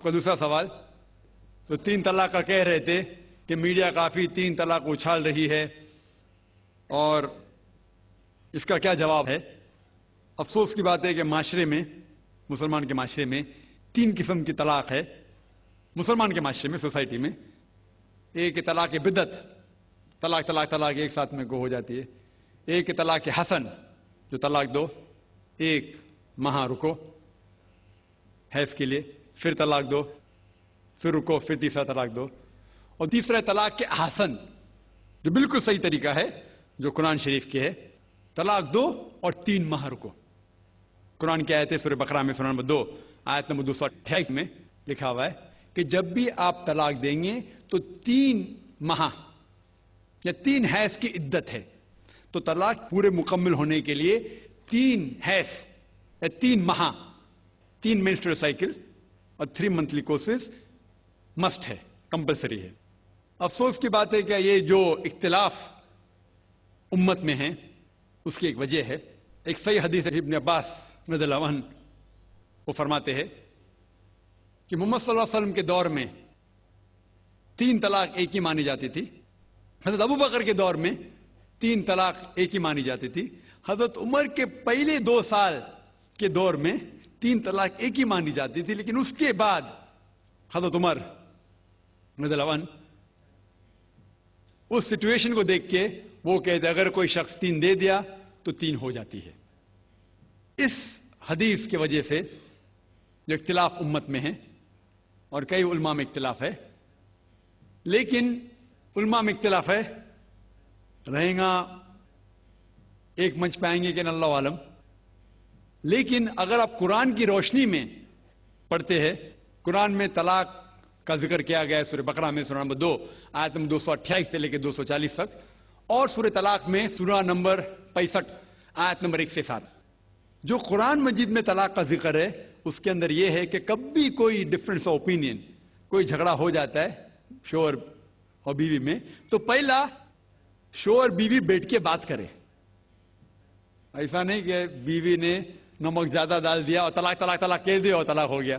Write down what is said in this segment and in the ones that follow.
آپ کا دوسرا سوال، تو 3 طلاق کا کہہ رہے تھے کہ میڈیا کافی 3 طلاق اچھال رہی ہے، اور اس کا کیا جواب ہے؟ افسوس کی بات ہے کہ معاشرے میں، مسلمان کے معاشرے میں 3 قسم کی طلاق ہے۔ مسلمان کے معاشرے میں، سوسائٹی میں، ایک طلاق بدعت، طلاق طلاق طلاق ایک ساتھ میں ہو جاتی ہے۔ ایک طلاق حسن، جو طلاق دو، 1 ماہ رکو حیض کے لیے، پھر طلاق دو، پھر رکو، پھر تیسرا طلاق دو۔ اور تیسرا طلاق کے حسن، جو بالکل صحیح طریقہ ہے، جو قرآن شریف کے ہے، طلاق دو اور 3 ماہ رکو۔ قرآن کی آیت ہے سورہ بقرہ میں، سورہ نمبر 2 آیت نمبر 228 میں لکھا ہوا ہے کہ جب بھی آپ طلاق دیں گے تو 3 ماہ یا 3 حیض کی عدت ہے، تو طلاق پورے مکمل ہونے کے لیے 3 حیض یا 3 ماہ، 3 menstrual سائیکل اور 3 monthly courses مسٹ ہے، کمپلسری ہے۔ افسوس کی بات ہے کہ یہ جو اختلاف امت میں ہے اس کی ایک وجہ ہے۔ ایک صحیح حدیث ہے ابن عباس رضی اللہ عنہ، وہ فرماتے ہیں کہ محمد صلی اللہ علیہ وسلم کے دور میں 3 طلاق ایک ہی مانی جاتی تھی۔ حضرت ابو بکر کے دور میں 3 طلاق ایک ہی مانی جاتی تھی۔ حضرت عمر کے پہلے 2 سال کے دور میں 3 طلاق ایک ہی مانی جاتی تھی، لیکن اس کے بعد حضرت عمر رضی اللہ عنہ اس سچویشن کو دیکھ کے وہ کہتے اگر کوئی شخص 3 دے دیا تو 3 ہو جاتی ہے۔ اس حدیث کی وجہ سے جو اختلاف امت میں ہے، اور کئی علماء میں اختلاف ہے، لیکن علماء میں اختلاف ہے، رہیں گا ایک منچ پہ آئیں گے کہ اللہ عالم، لیکن اگر آپ قرآن کی روشنی میں پڑھتے ہیں، قرآن میں طلاق کا ذکر کیا گیا ہے سورہ بقرہ میں، سورہ نمبر 2 آیت نمبر 228 سے لے کے 240 تک، اور سورہ طلاق میں سورہ نمبر 65 آیت نمبر 1 سے 7۔ جو قرآن مجید میں طلاق کا ذکر ہے اس کے اندر یہ ہے کہ کبھی کوئی ڈفرنس آف اوپینین، کوئی جھگڑا ہو جاتا ہے شوہر اور بیوی میں، تو پہلا شوہر بیوی بیٹھ کے بات کرے۔ ایسا نہیں کہ بیوی نے نمک زیادہ ڈال دیا اور طلاق طلاق طلاق کہہ دیا اور طلاق ہو گیا۔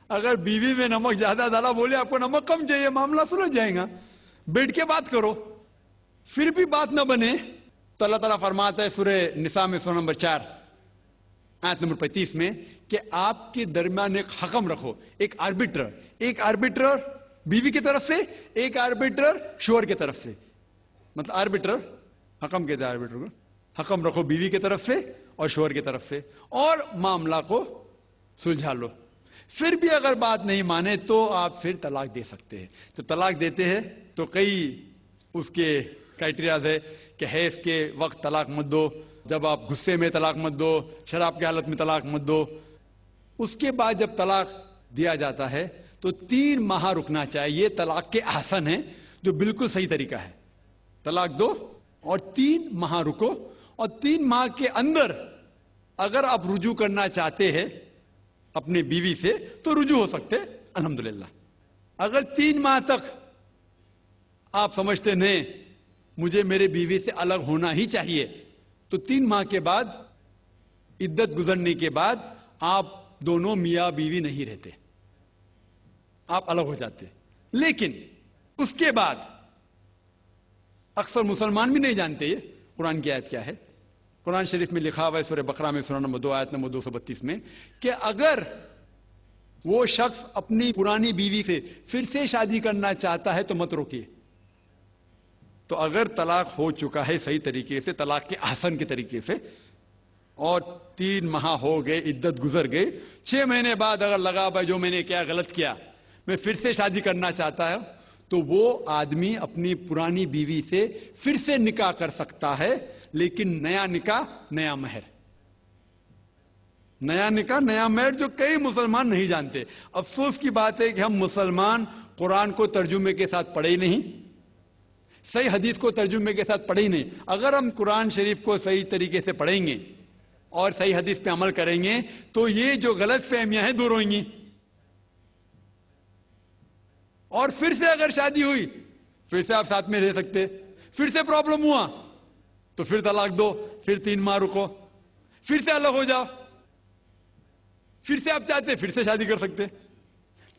اگر بیوی میں نمک زیادہ ڈالا، بولے آپ کو نمک کم چاہیے، معاملہ سلجھ جائے گا، بیٹھ کے بات کرو۔ پھر بھی بات نہ بنے تو اللہ تعالیٰ فرماتا ہے سورہ نساء میں، سورہ نمبر 4 آیت نمبر 35 میں کہ آپ کے درمیان ایک حکم رکھو، ایک آربیٹر بیوی کی طرف سے، ایک آربیٹر شوہر کی طرف سے۔ مطلب آربیٹر، حکم کہتے ہیں آربیٹر کو، حکم رکھو بیوی کی طرف سے اور شوہر کی طرف سے، اور معاملہ کو سلجھا لو۔ پھر بھی اگر بات نہیں مانے تو آپ پھر طلاق دے سکتے ہیں۔ تو طلاق دیتے ہیں تو کئی اس کے کرائٹیریاز ہے کہ حیض کے وقت طلاق مت دو، جب آپ غصے میں طلاق مت دو، شراب کی حالت میں طلاق مت دو۔ اس کے بعد جب طلاق دیا جاتا ہے تو 3 ماہ رکنا چاہیے۔ یہ طلاق کے احسن ہیں، جو بالکل صحیح طریقہ ہے۔ طلاق دو اور 3 ماہ رکو، اور 3 ماہ کے اندر اگر آپ رجوع کرنا چاہتے ہیں اپنے بیوی سے تو رجوع ہو سکتے، الحمدللہ۔ اگر 3 ماہ تک آپ سمجھتے نہیں مجھے میرے بیوی سے الگ ہونا ہی چاہیے، تو 3 ماہ کے بعد، عدت گزرنے کے بعد، آپ دونوں میاں بیوی نہیں رہتے، آپ الگ ہو جاتے۔ لیکن اس کے بعد اکثر مسلمان بھی نہیں جانتے یہ قرآن کی آیت کیا ہے۔ قرآن شریف میں لکھا ہوا ہے سورہ بقرہ میں، سورہ نمبر 2 آیت نمبر 232 میں کہ اگر وہ شخص اپنی پرانی بیوی سے پھر سے شادی کرنا چاہتا ہے تو مت روکیے۔ تو اگر طلاق ہو چکا ہے صحیح طریقے سے، طلاق کے احسن کے طریقے سے، اور 3 ماہ ہو گئے، عدت گزر گئی، 6 مہینے بعد اگر لگا بھائی جو میں نے کیا غلط کیا، میں پھر سے شادی کرنا چاہتا ہے، تو وہ آدمی اپنی پرانی بیوی سے پھر سے نکاح کر سکتا ہے، لیکن نیا نکاح نیا مہر، نیا نکاح نیا مہر، جو کئی مسلمان نہیں جانتے۔ افسوس کی بات ہے کہ ہم مسلمان قرآن کو ترجمے کے ساتھ پڑھے ہی نہیں، صحیح حدیث کو ترجمے کے ساتھ پڑھے ہی نہیں۔ اگر ہم قرآن شریف کو صحیح طریقے سے پڑھیں گے اور صحیح حدیث پہ عمل کریں گے تو یہ جو غلط فہمیاں ہیں دور ہوئیں گی، اور پھر سے اگر شادی ہوئی پھر سے آپ ساتھ میں رہ سکتے، پھر سے پرابلم ہوا تو پھر طلاق دو، پھر 3 ماہ رکو، پھر سے الگ ہو جاؤ، پھر سے آپ چاہتے پھر سے شادی کر سکتے۔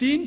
3